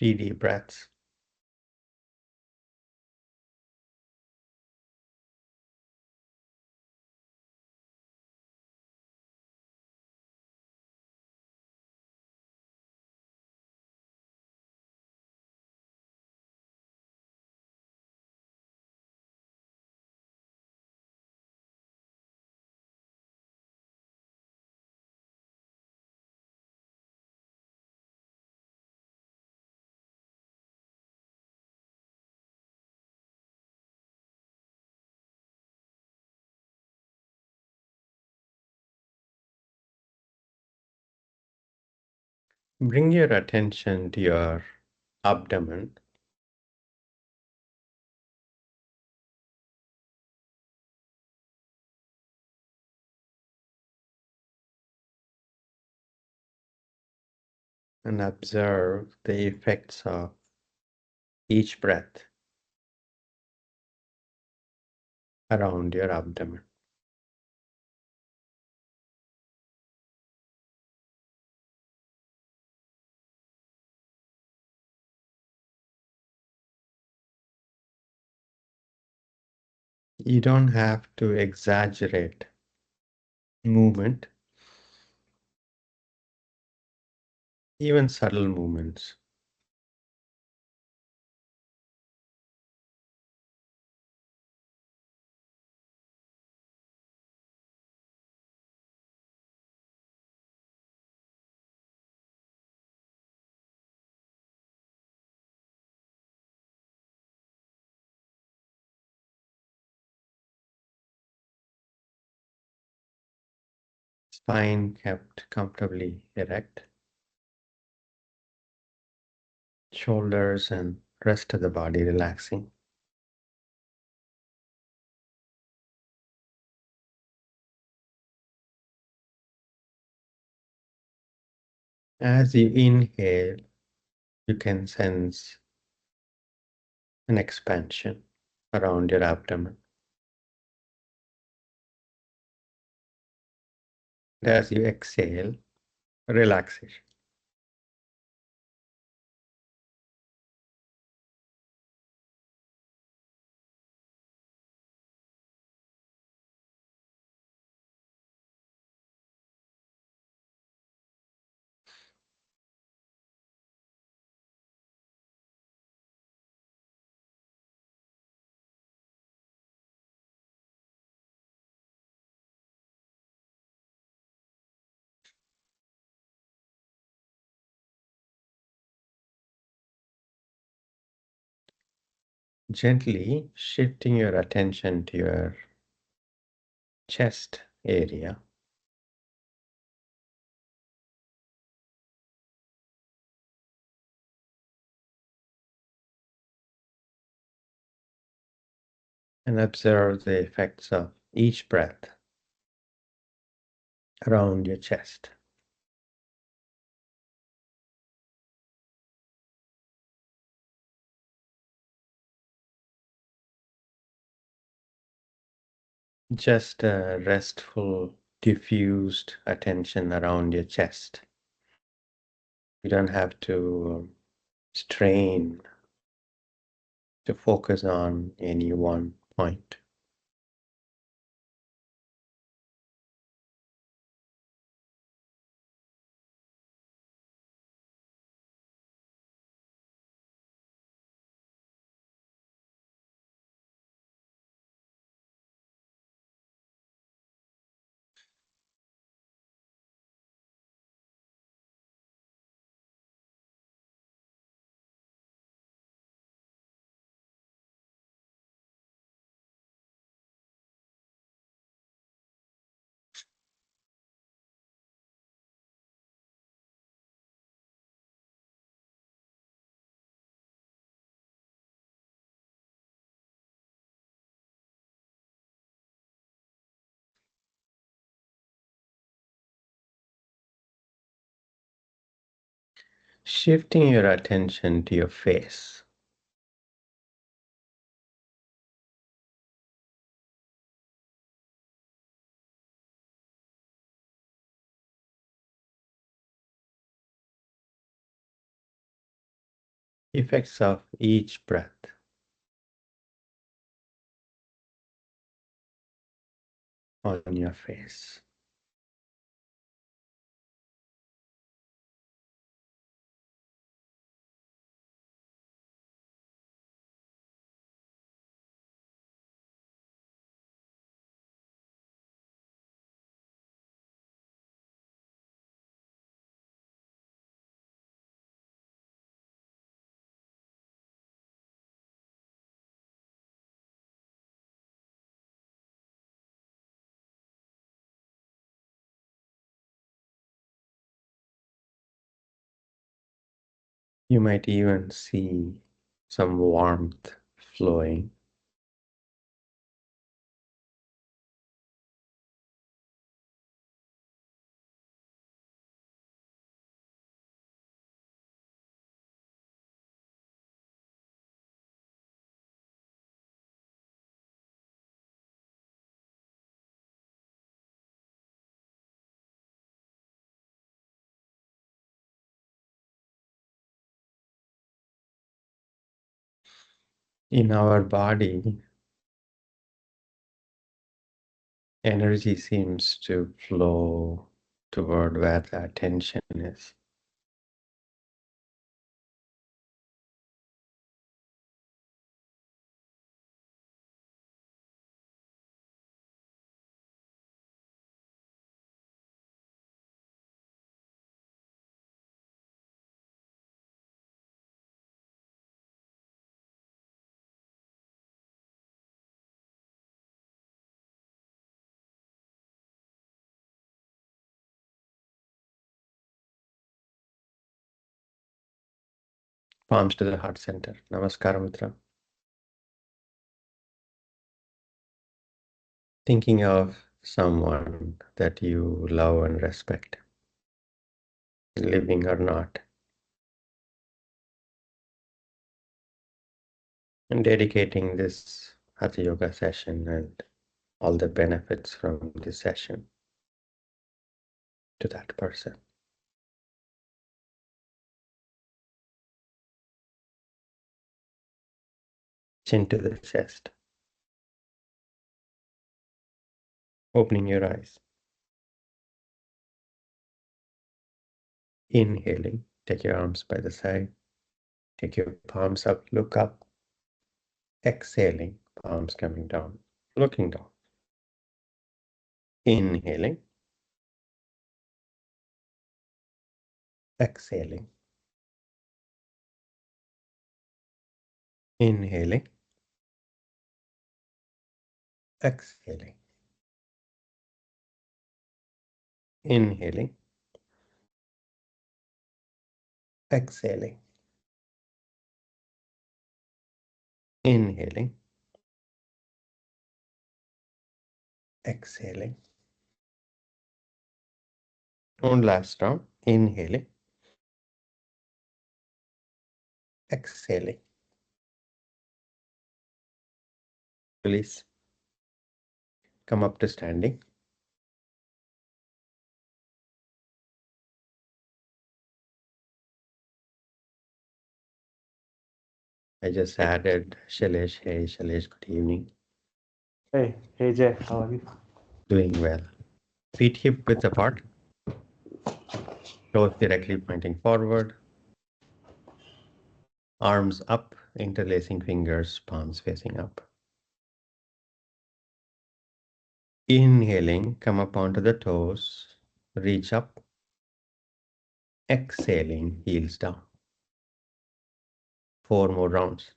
3 deep breaths. Bring your attention to your abdomen. And observe the effects of each breath around your abdomen. You don't have to exaggerate movement, even subtle movements. Spine kept comfortably erect. Shoulders and rest of the body relaxing. As you inhale, you can sense an expansion around your abdomen. As you exhale, relaxation. Gently shifting your attention to your chest area. And observe the effects of each breath around your chest. Just a restful, diffused attention around your chest. You don't have to strain to focus on any one point. Shifting your attention to your face. Effects of each breath on your face. You might even see some warmth flowing. In our body, energy seems to flow toward where the attention is. Palms to the heart center. Namaskara Mudra. Thinking of someone that you love and respect, living or not, and dedicating this Hatha Yoga session and all the benefits from this session to that person. Chin to the chest, opening your eyes. Inhaling, take your arms by the side, take your palms up, look up. Exhaling, palms coming down, looking down. Inhaling, exhaling. Inhaling, exhaling. Inhaling, exhaling. Inhaling, exhaling. One last round. Inhaling, exhaling. Release. Come up to standing. I just added Shailesh. Hey, Shailesh, good evening. Hey Jay, how are you? Doing well. Feet hip width apart. Toes directly pointing forward. Arms up, interlacing fingers, palms facing up. Inhaling, come up onto the toes, reach up. Exhaling, heels down. 4 more rounds.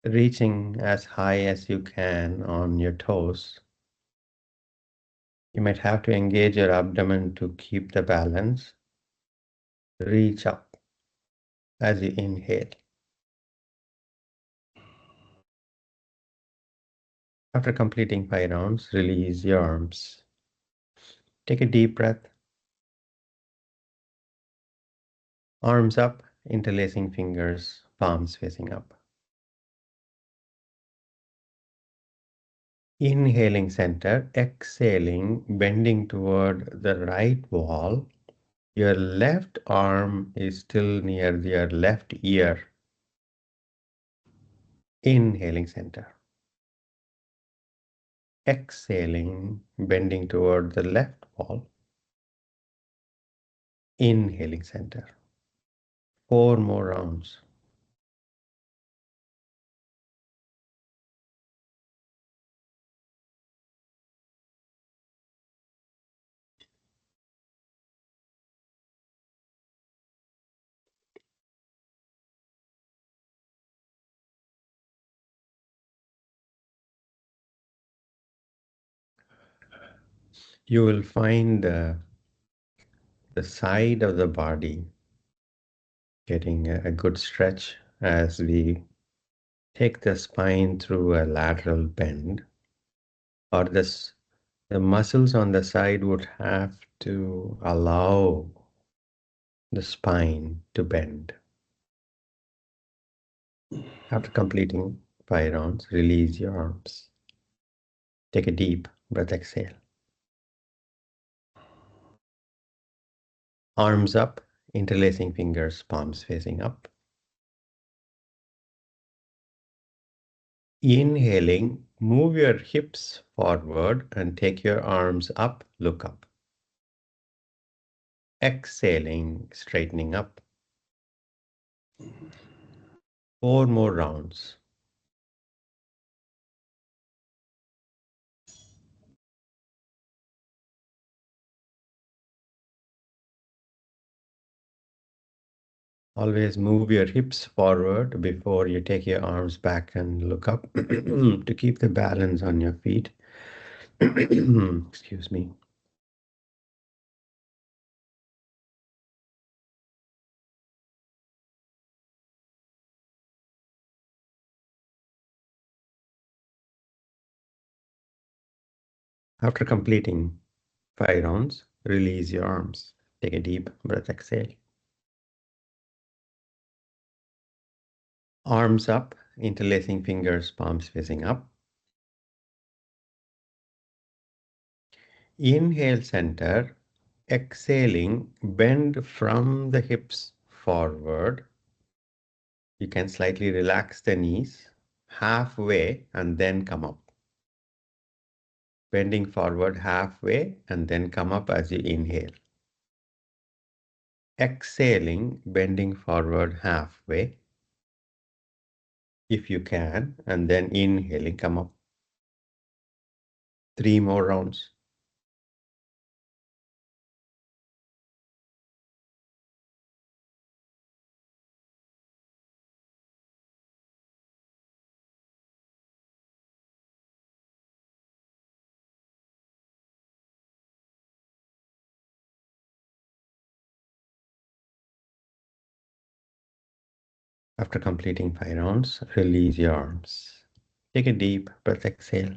Reaching as high as you can on your toes. You might have to engage your abdomen to keep the balance. Reach up as you inhale. After completing 5 rounds, release your arms. Take a deep breath. Arms up, interlacing fingers, palms facing up. Inhaling center, exhaling, bending toward the right wall. Your left arm is still near your left ear. Inhaling center. Exhaling, bending toward the left wall. Inhaling center. 4 more rounds. You will find the side of the body getting a good stretch as we take the spine through a lateral bend, or the muscles on the side would have to allow the spine to bend. After completing 5 rounds, release your arms. Take a deep breath, exhale. Arms up, interlacing fingers, palms facing up. Inhaling, move your hips forward and take your arms up, look up. Exhaling, straightening up. 4 more rounds. Always move your hips forward before you take your arms back and look up to keep the balance on your feet. Excuse me. After completing 5 rounds, release your arms. Take a deep breath, exhale. Arms up, interlacing fingers, palms facing up. Inhale, center. Exhaling, bend from the hips forward. You can slightly relax the knees halfway and then come up. Bending forward halfway and then come up as you inhale. Exhaling, bending forward halfway if you can, and then inhaling, come up. 3 more rounds. After completing 5 rounds, release your arms. Take a deep breath, exhale.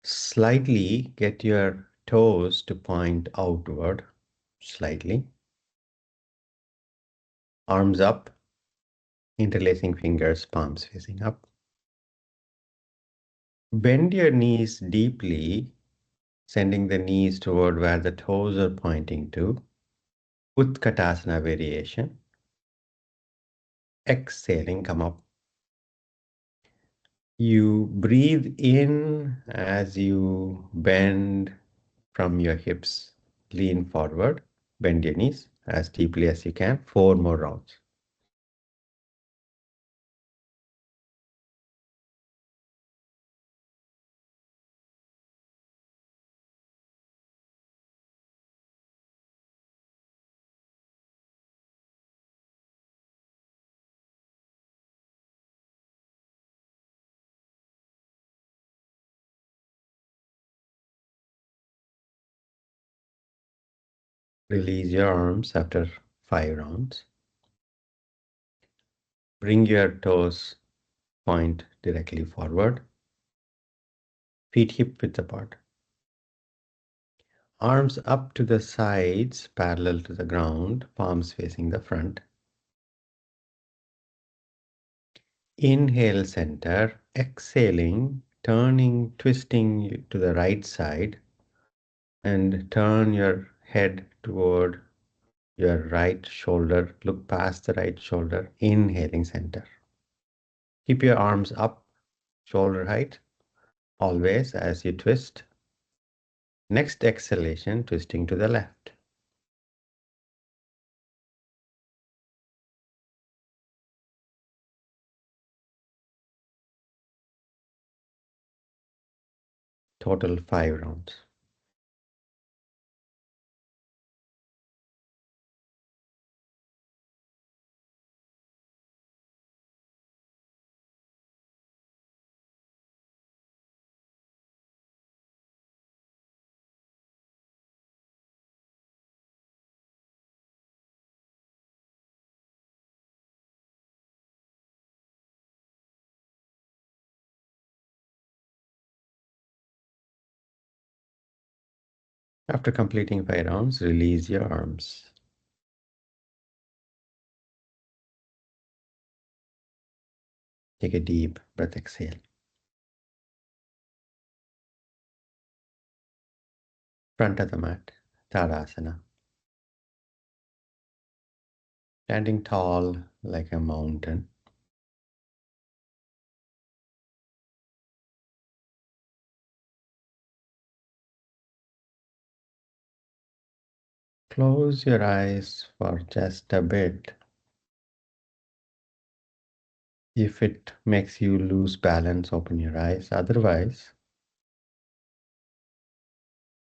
Slightly get your toes to point outward, slightly. Arms up, interlacing fingers, palms facing up. Bend your knees deeply, sending the knees toward where the toes are pointing to. Utkatasana variation. Exhaling, come up. You breathe in as you bend from your hips. Lean forward, bend your knees as deeply as you can. 4 more rounds. Release your arms after 5 rounds. Bring your toes point directly forward. Feet hip width apart. Arms up to the sides, parallel to the ground, palms facing the front. Inhale center, exhaling, turning, twisting to the right side, and turn your head toward your right shoulder. Look past the right shoulder, inhaling center. Keep your arms up, shoulder height, always as you twist. Next exhalation, twisting to the left. Total 5 rounds. After completing 5 rounds, release your arms. Take a deep breath, exhale. Front of the mat, Tadasana. Standing tall like a mountain. Close your eyes for just a bit. If it makes you lose balance, open your eyes. Otherwise,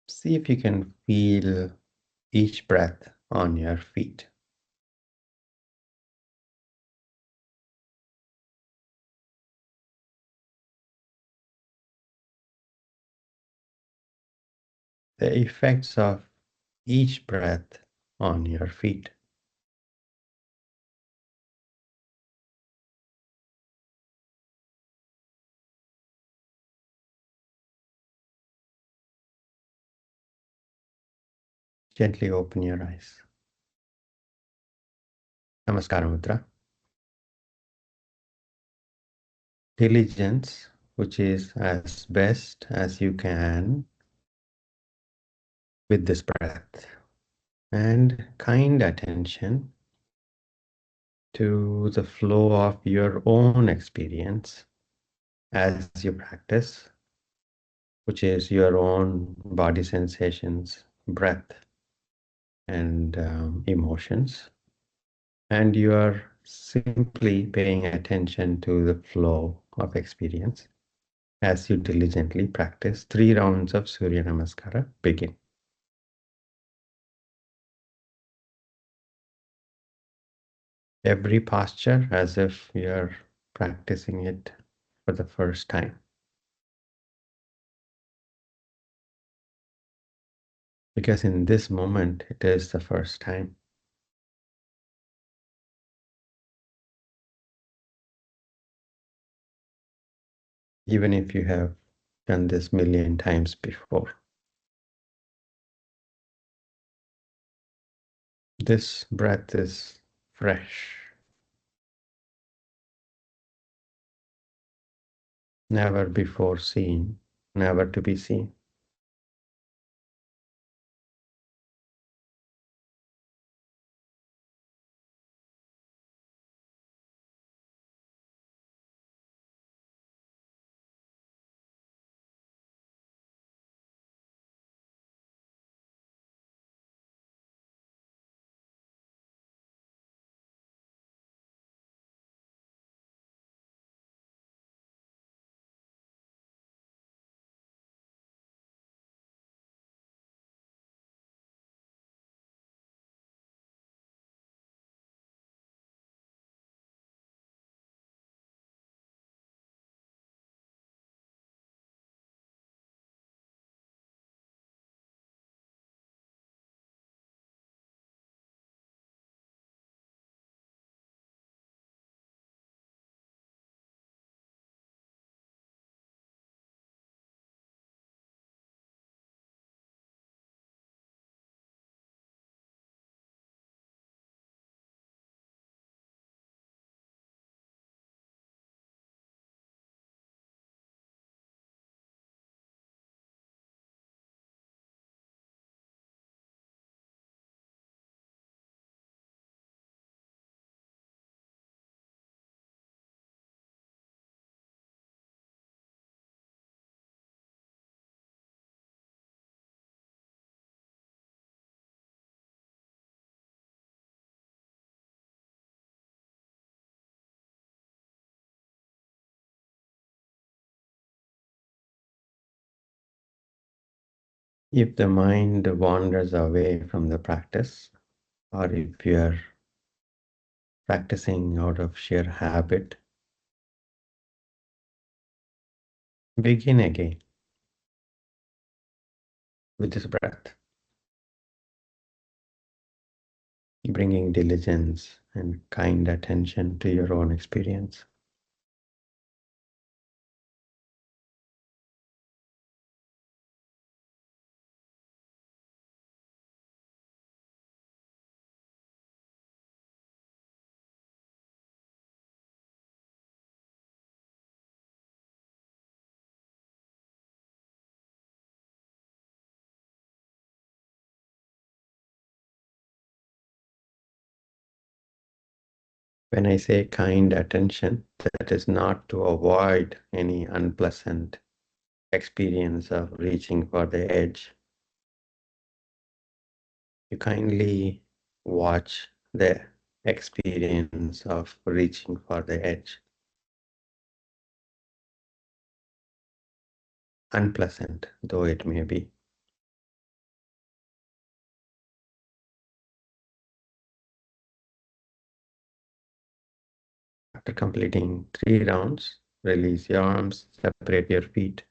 see if you can feel each breath on your feet. The effects of each breath on your feet. Gently open your eyes. Namaskara Mudra. Diligence, which is as best as you can with this breath, and kind attention to the flow of your own experience as you practice, which is your own body sensations, breath, and emotions. And you are simply paying attention to the flow of experience as you diligently practice. 3 rounds of Surya Namaskara begin. Every posture as if you're practicing it for the first time. Because in this moment, it is the first time. Even if you have done this million times before. This breath is fresh, never before seen, never to be seen. If the mind wanders away from the practice, or if you're practicing out of sheer habit, begin again with this breath, bringing diligence and kind attention to your own experience. When I say kind attention, that is not to avoid any unpleasant experience of reaching for the edge. You kindly watch the experience of reaching for the edge, unpleasant though it may be. After completing 3 rounds, release your arms, separate your feet,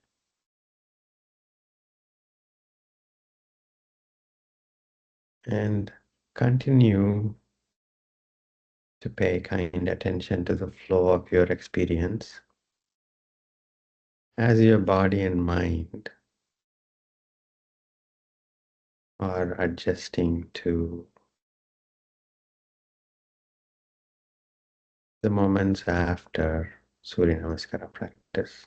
and continue to pay kind attention to the flow of your experience as your body and mind are adjusting to the moments after Surya Namaskara practice.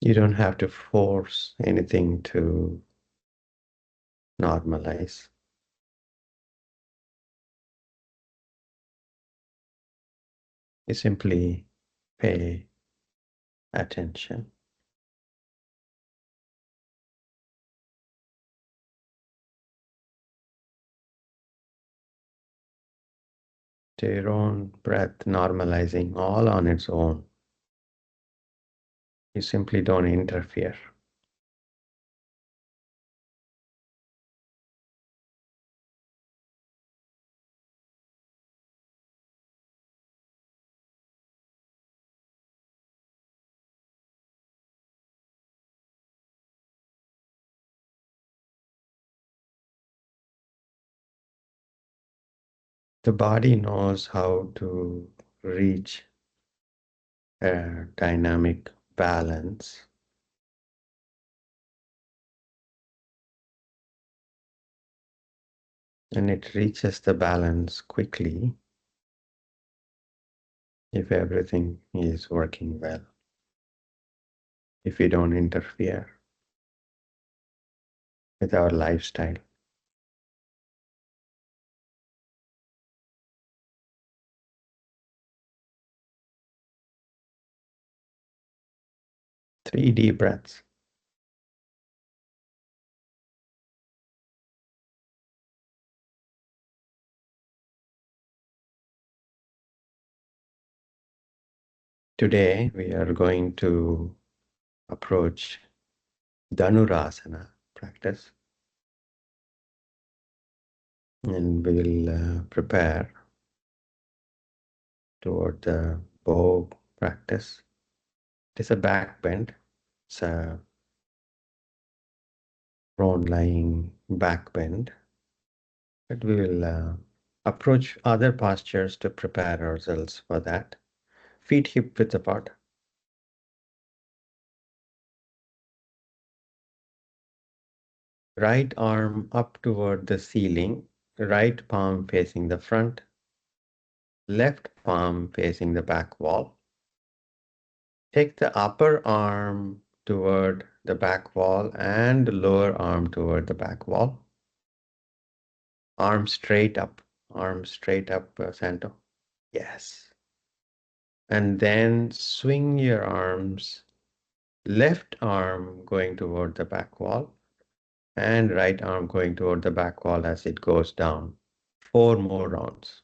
You don't have to force anything to normalize. You simply pay attention. To your own breath normalizing all on its own. You simply don't interfere. The body knows how to reach a dynamic balance, and it reaches the balance quickly if everything is working well, if we don't interfere with our lifestyle. Three deep breaths. Today we are going to approach Dhanurasana practice, and we will prepare toward the bow practice. It is a back bend. It's a prone lying back bend. But we will approach other postures to prepare ourselves for that. Feet hip width apart. Right arm up toward the ceiling, right palm facing the front, left palm facing the back wall. Take the upper arm toward the back wall and the lower arm toward the back wall. Arm straight up, Santo. Yes. And then swing your arms, left arm going toward the back wall and right arm going toward the back wall as it goes down. 4 more rounds.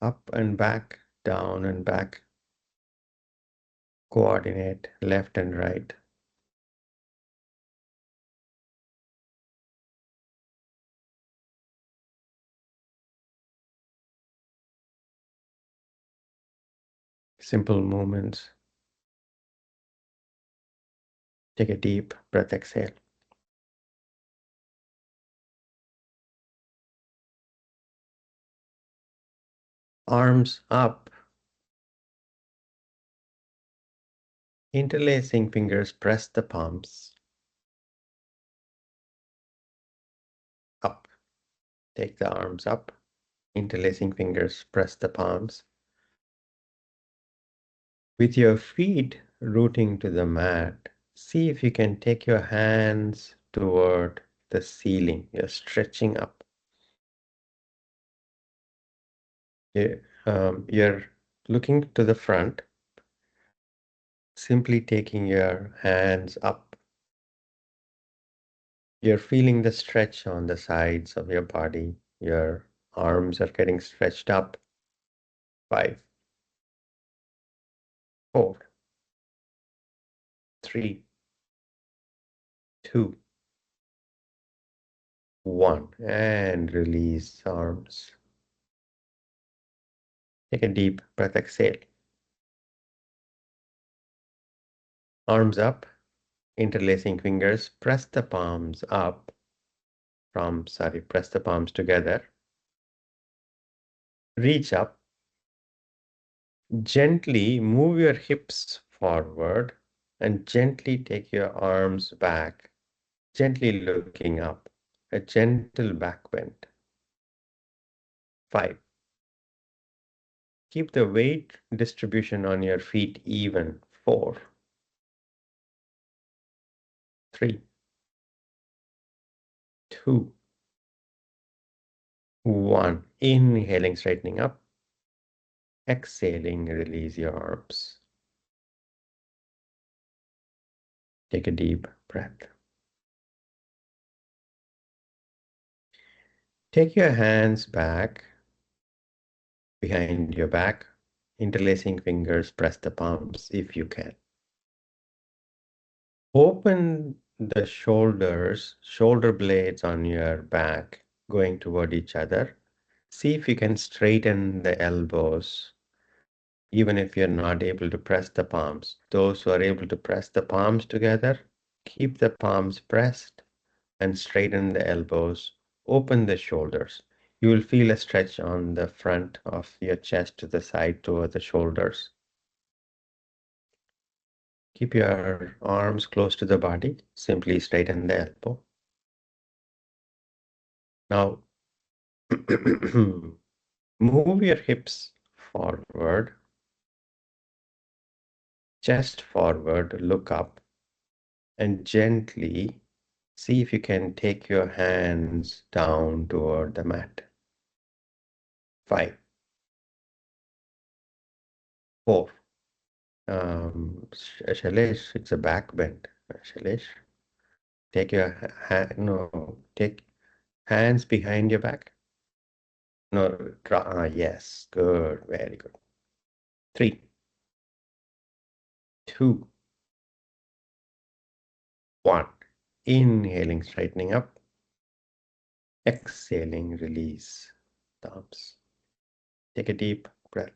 Up and back, down and back. Coordinate left and right. Simple movements. Take a deep breath, exhale. Arms up. Interlacing fingers, press the palms. Up. Take the arms up. Interlacing fingers, press the palms. With your feet rooting to the mat, see if you can take your hands toward the ceiling. You're stretching up. You're looking to the front, simply taking your hands up. You're feeling the stretch on the sides of your body. Your arms are getting stretched up. 5, 4, 3, 2, 1. And release arms. Take a deep breath, exhale. Arms up, interlacing fingers. Press the palms up press the palms together. Reach up. Gently move your hips forward and gently take your arms back, gently looking up, a gentle back bend. 5. Keep the weight distribution on your feet even. 4, 3, 2, 1. Inhaling, straightening up. Exhaling, release your arms. Take a deep breath. Take your hands back behind your back, interlacing fingers, press the palms if you can. Open the shoulders, shoulder blades on your back going toward each other. See if you can straighten the elbows, even if you're not able to press the palms. Those who are able to press the palms together, keep the palms pressed and straighten the elbows. Open the shoulders. You will feel a stretch on the front of your chest to the side toward the shoulders. Keep your arms close to the body. Simply straighten the elbow. Now, move your hips forward, chest forward, look up, and gently see if you can take your hands down toward the mat. 5, 4. Shailesh, it's a back bend. Shailesh, take your no, take hands behind your back. No, yes, good, very good. 3, 2, 1. Inhaling, straightening up. Exhaling, release the arms. Take a deep breath.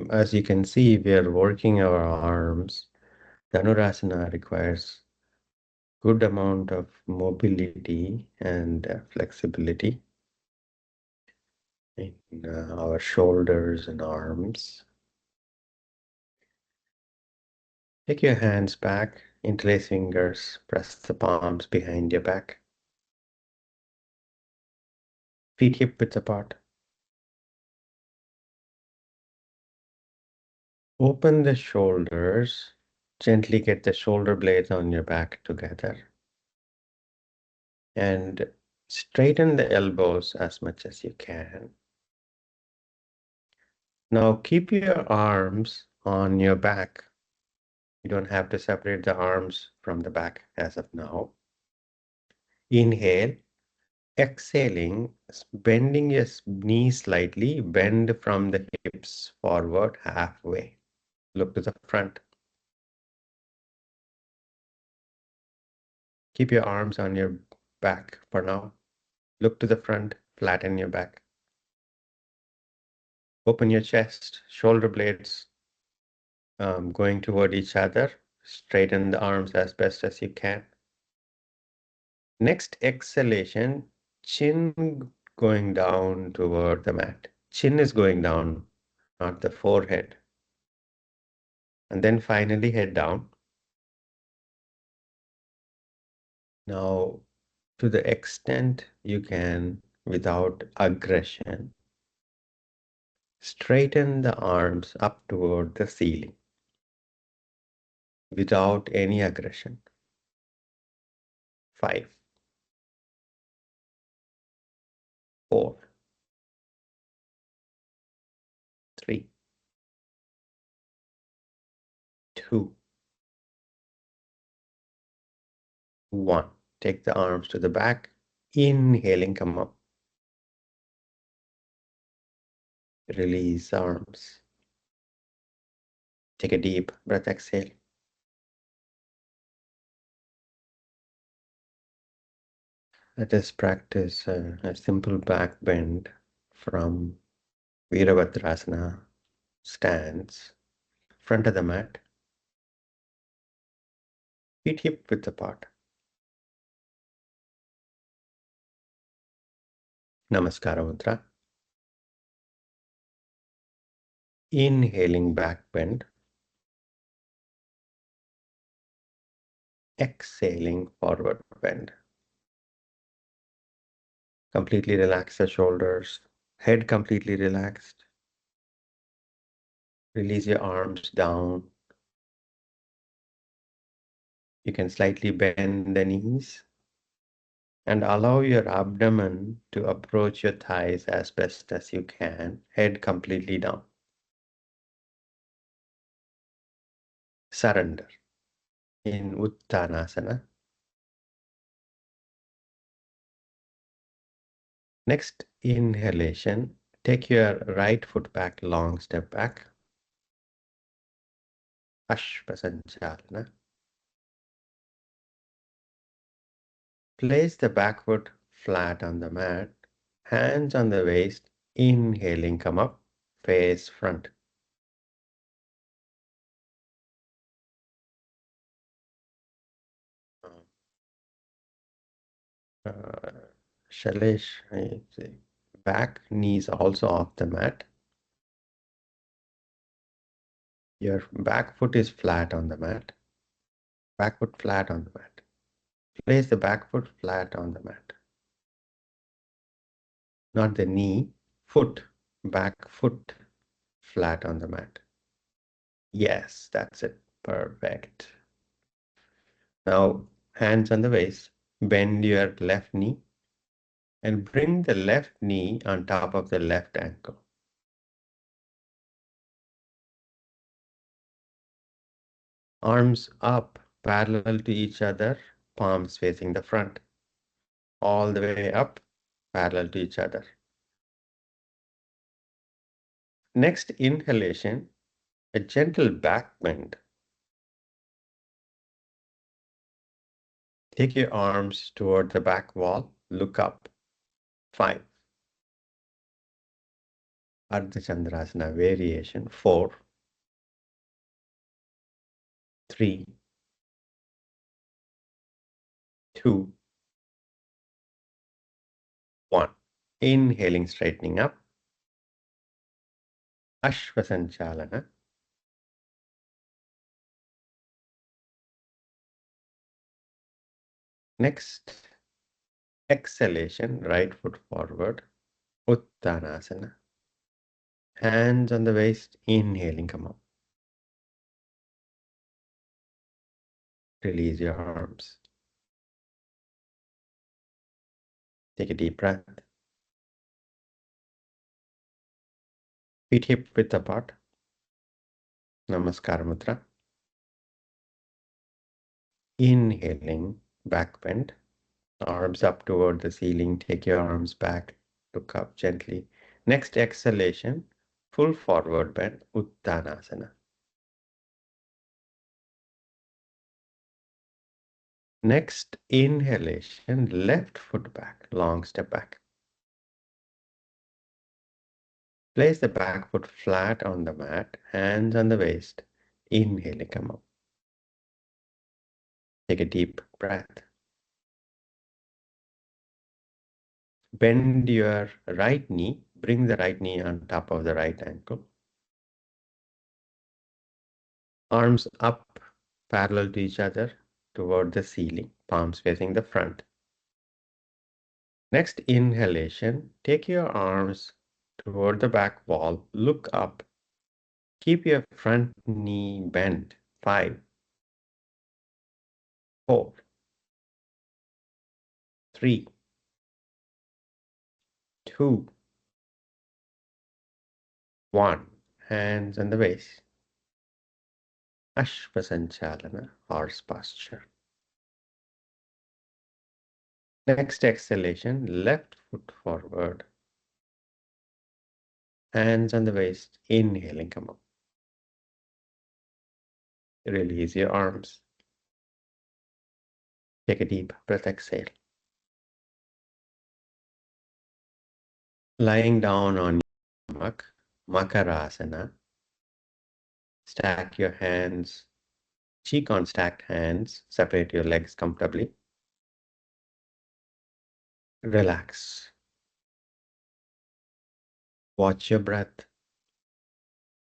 As you can see, we are working our arms. Dhanurasana requires good amount of mobility and flexibility in our shoulders and arms. Take your hands back, interlace fingers, press the palms behind your back. Feet hip width apart. Open the shoulders. Gently get the shoulder blades on your back together. And straighten the elbows as much as you can. Now keep your arms on your back. You don't have to separate the arms from the back as of now. Inhale. Exhaling, bending your knees slightly, bend from the hips forward halfway. Look to the front. Keep your arms on your back for now. Look to the front, flatten your back. Open your chest, shoulder blades going toward each other. Straighten the arms as best as you can. Next exhalation, chin going down toward the mat. Chin is going down, not the forehead. And then finally head down. Now, to the extent you can without aggression, straighten the arms up toward the ceiling without any aggression. 5, 4, 3, 2, 1. Take the arms to the back. Inhaling, come up. Release arms. Take a deep breath, exhale. Let us practice a simple back bend from Virabhadrasana stance, front of the mat, feet hip width apart. Namaskara Mudra. Inhaling back bend. Exhaling forward bend. Completely relax the shoulders. Head completely relaxed. Release your arms down. You can slightly bend the knees and allow your abdomen to approach your thighs as best as you can. Head completely down. Surrender in Uttanasana. Next inhalation, take your right foot back, long step back. Ashvasanchalana. Place the back foot flat on the mat, hands on the waist, inhaling, come up, face front. Shailesh, back knees also off the mat. Your back foot is flat on the mat. Back foot flat on the mat. Place the back foot flat on the mat. Not the knee, foot, back foot flat on the mat. Yes, that's it. Perfect. Now, hands on the waist. Bend your left knee and bring the left knee on top of the left ankle. Arms up, parallel to each other, palms facing the front. All the way up, parallel to each other. Next inhalation, a gentle back bend. Take your arms toward the back wall. look up. 5. Ardha chandrasana variation. 4, 3, 2, 1. Inhaling, straightening up. Ashvasanchalana. Next, exhalation, right foot forward. Uttanasana. Hands on the waist, inhaling, come up. Release your arms. Take a deep breath. Feet hip width apart. Namaskar Mudra. Inhaling, back bend. Arms up toward the ceiling. Take your arms back. Look up gently. Next exhalation, full forward bend, Uttanasana. Next inhalation, left foot back, long step back. Place the back foot flat on the mat, hands on the waist. Inhaling, come up. Take a deep breath. Bend your right knee. Bring the right knee on top of the right ankle. Arms up, parallel to each other, toward the ceiling, palms facing the front. Next inhalation, take your arms toward the back wall, look up. Keep your front knee bent. 5, 4, 3, 2, 1. Hands on the waist. Ashvasanchalana, horse posture. Next exhalation, left foot forward. Hands on the waist, inhaling, come up. Release your arms. Take a deep breath, exhale. Lying down on your stomach, Makarasana. Stack your hands, cheek on stacked hands. Separate your legs comfortably. Relax. Watch your breath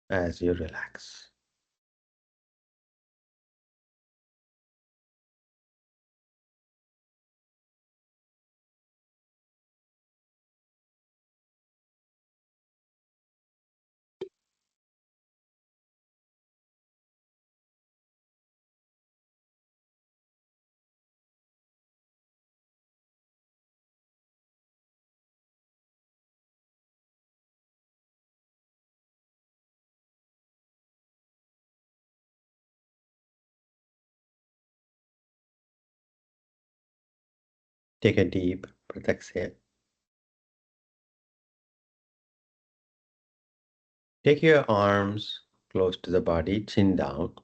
as you relax. Take a deep breath, exhale. Take your arms close to the body, chin down.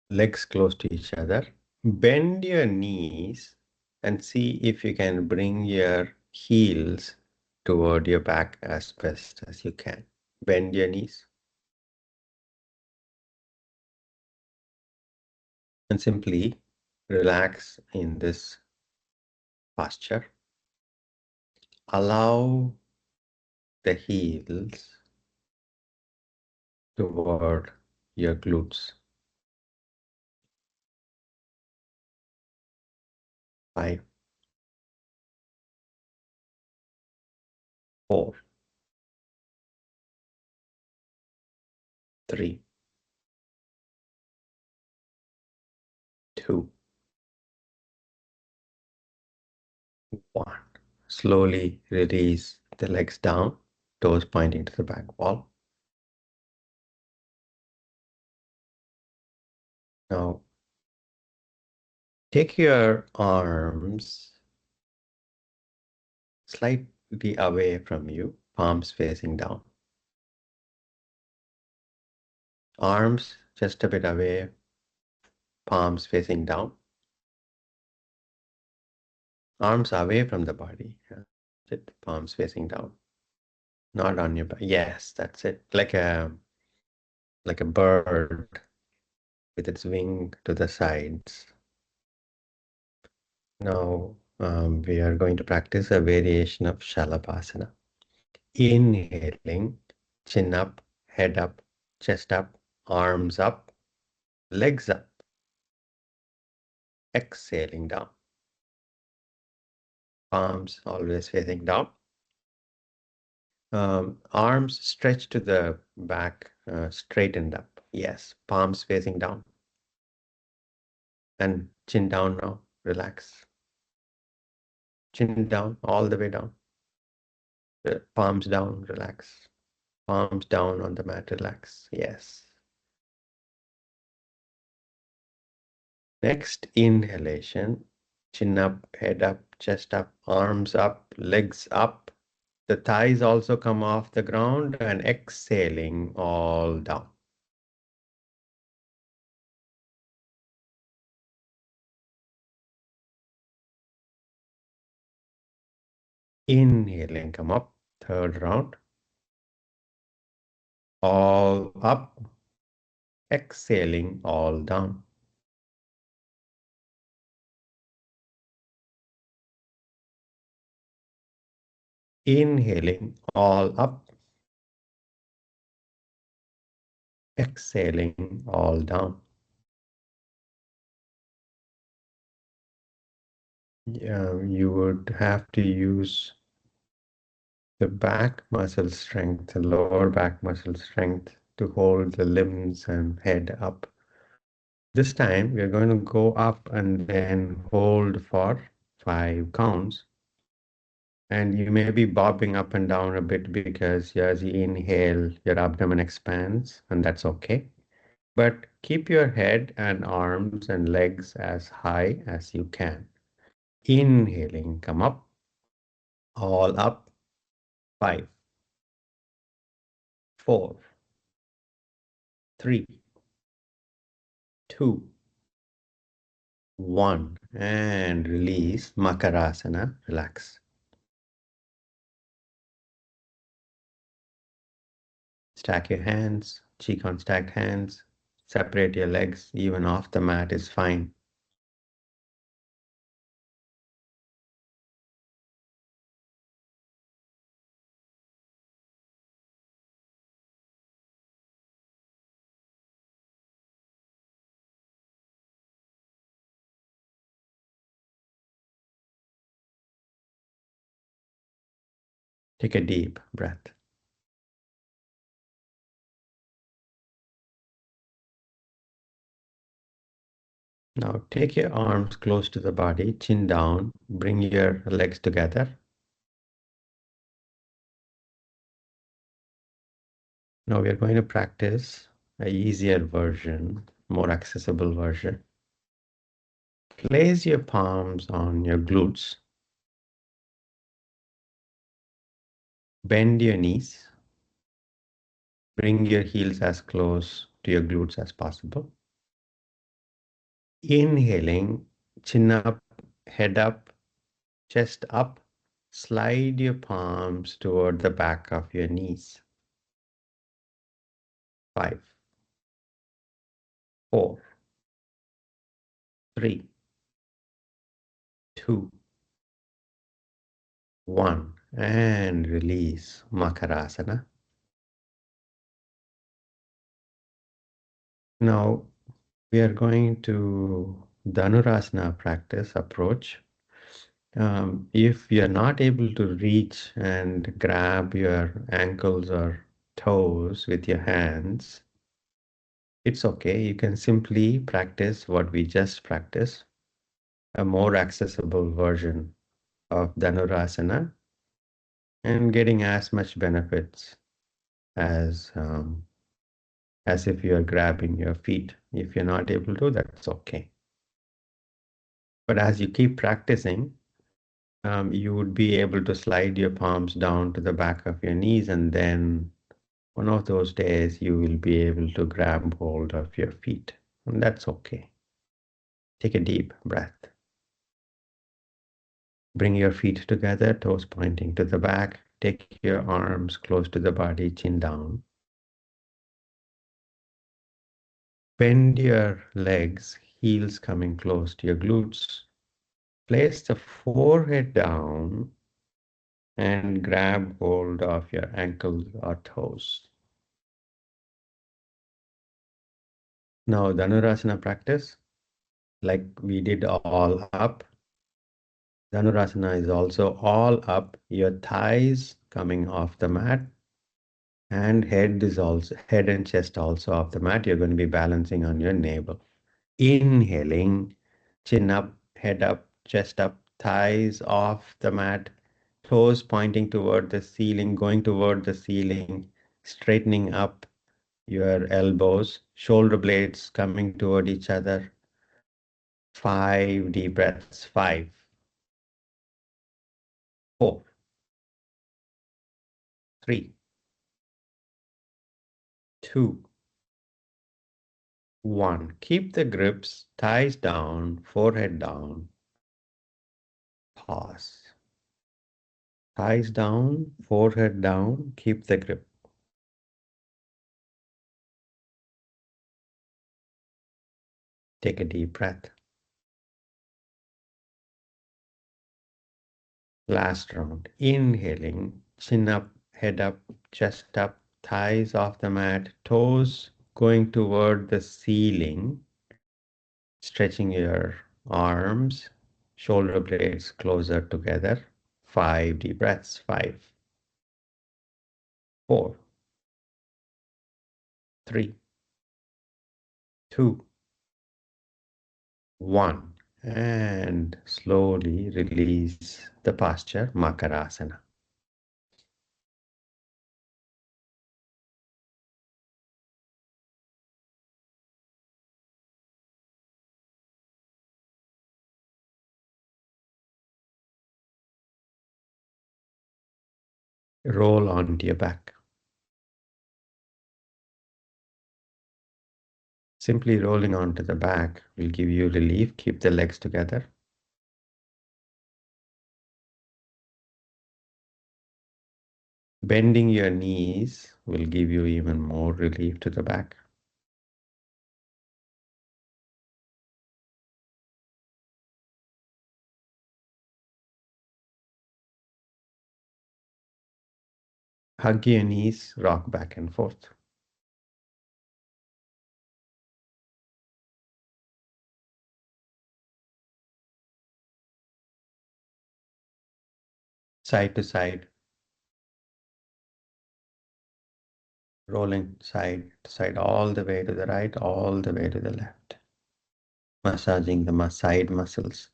Legs close to each other. Bend your knees and see if you can bring your heels toward your back as best as you can. Bend your knees. And simply relax in this posture. Allow the heels toward your glutes. 5, 4, 3, 2, 1. Slowly release the legs down, toes pointing to the back wall. Now, take your arms slightly away from you, palms facing down. Arms just a bit away palms facing down, arms away from the body. Yeah. That's it. Palms facing down, not on your back. Yes, that's it. Like a bird with its wing to the sides. Now we are going to practice a variation of Salabasana. Inhaling, chin up, chest up, arms up, legs up. Exhaling down. Palms always facing down. Arms stretched to the back, straightened up. Yes, palms facing down. And chin down now. Relax. Chin down, all the way down. Palms down, relax. Palms down on the mat, relax. Yes. Next inhalation, chin up, head up, chest up, arms up, legs up. The thighs also come off the ground, and exhaling all down. Inhaling, come up, third round. All up, exhaling all down. Inhaling all up, exhaling all down. You would have to use the back muscle strength, the lower back muscle strength to hold the limbs and head up. This time we are going to go up and then hold for 5 counts. And you may be bobbing up and down a bit because as you inhale, your abdomen expands, and that's okay. But keep your head and arms and legs as high as you can. Inhaling, come up, all up, 5, 4, 3, 2, 1, and release. Makarasana, relax. Stack your hands, cheek on stacked hands. Separate your legs, even off the mat is fine. Take a deep breath. Now take your arms close to the body, chin down, bring your legs together. Now we are going to practice an easier version, more accessible version. Place your palms on your glutes. Bend your knees. Bring your heels as close to your glutes as possible. Inhaling, chin up, head up, chest up. Slide your palms toward the back of your knees. 5, 4, 3, 2, 1, and release. Makarasana. Now we are going to Dhanurasana practice approach. If you're not able to reach and grab your ankles or toes with your hands, it's okay. You can simply practice what we just practiced, a more accessible version of Dhanurasana, and getting as much benefits as if you are grabbing your feet. If you're not able to, that's okay. But as you keep practicing, you would be able to slide your palms down to the back of your knees, and then one of those days you will be able to grab hold of your feet, and that's okay. Take a deep breath. Bring your feet together, toes pointing to the back. Take your arms close to the body, chin down. Bend your legs, heels coming close to your glutes. Place the forehead down and grab hold of your ankles or toes. Now, Dhanurasana practice, like we did all up. Dhanurasana is also all up, your thighs coming off the mat, and head and chest also off the mat. You're going to be balancing on your navel. Inhaling, chin up, chest up, thighs off the mat, toes pointing toward the ceiling, going toward the ceiling, straightening up your elbows, shoulder blades coming toward each other. 5 deep breaths. 5, 4, 3, 2, 1. Keep the grips, thighs down, forehead down. Pause. Thighs down, forehead down, keep the grip. Take a deep breath. Last round. Inhaling, chin up, head up, chest up, thighs off the mat, toes going toward the ceiling, stretching your arms, shoulder blades closer together. 5 deep breaths. 5, 4, 3, 2, 1. And slowly release the posture, Makarasana. Roll onto your back. Simply rolling onto the back will give you relief. Keep the legs together. Bending your knees will give you even more relief to the back. Hug your knees, rock back and forth. Side to side, rolling side to side, all the way to the right, all the way to the left. Massaging the side muscles.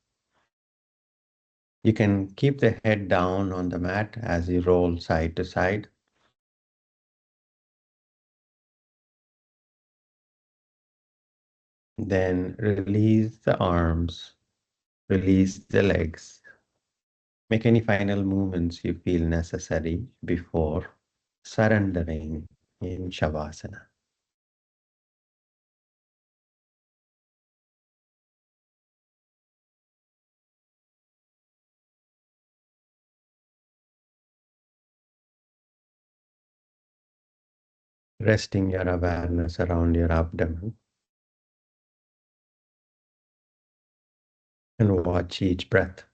You can keep the head down on the mat as you roll side to side. Then release the arms, release the legs. Make any final movements you feel necessary before surrendering in Shavasana. Resting your awareness around your abdomen and watch each breath.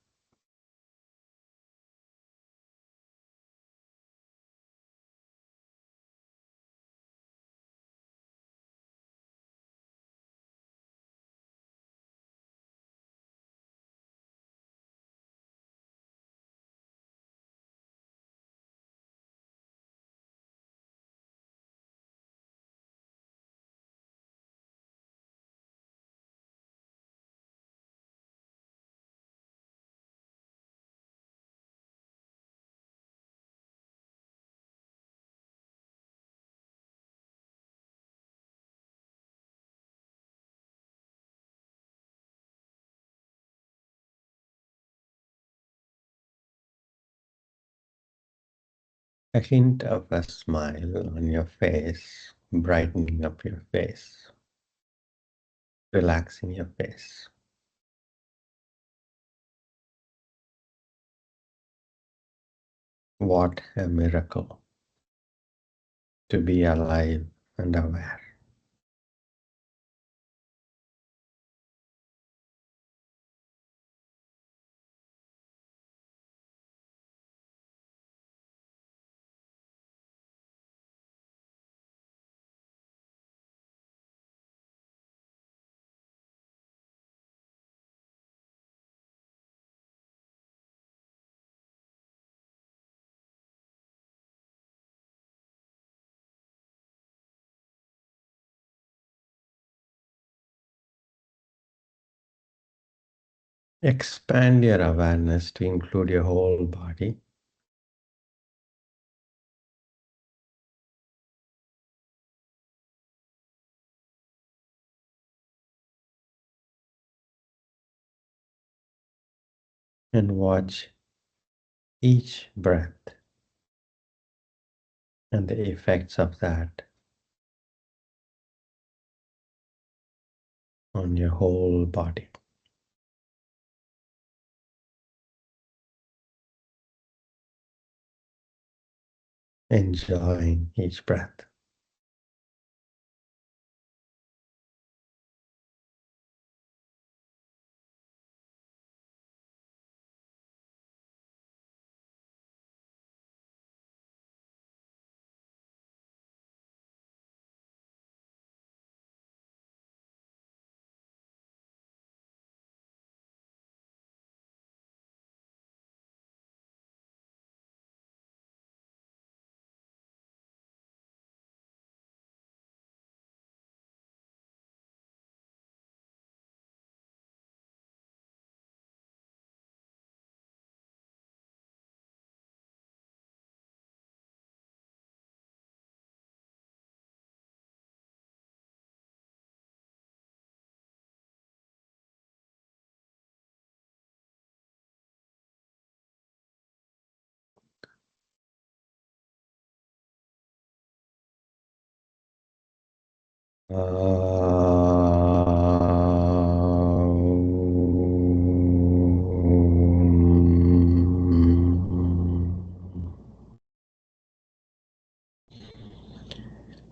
A hint of a smile on your face, brightening up your face, relaxing your face. What a miracle to be alive and aware. Expand your awareness to include your whole body. And watch each breath and the effects of that on your whole body. Enjoying each breath.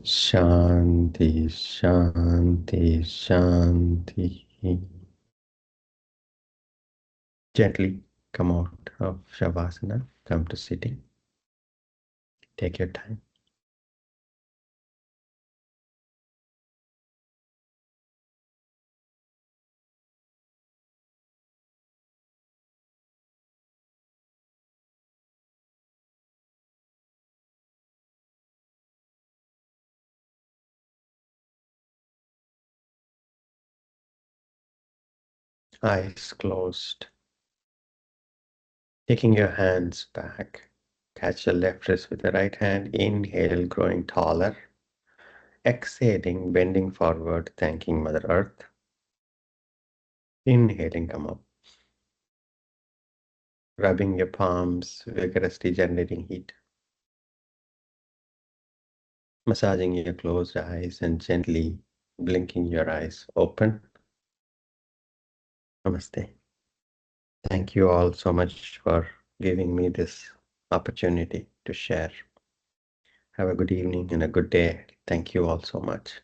Shanti, Shanti, Shanti. Gently come out of Shavasana, come to sitting. Take your time. Eyes closed. Taking your hands back. Catch the left wrist with the right hand. Inhale, growing taller. Exhaling, bending forward, thanking Mother Earth. Inhaling, come up. Rubbing your palms, vigorously generating heat. Massaging your closed eyes and gently blinking your eyes open. Namaste. Thank you all so much for giving me this opportunity to share. Have a good evening and a good day. Thank you all so much.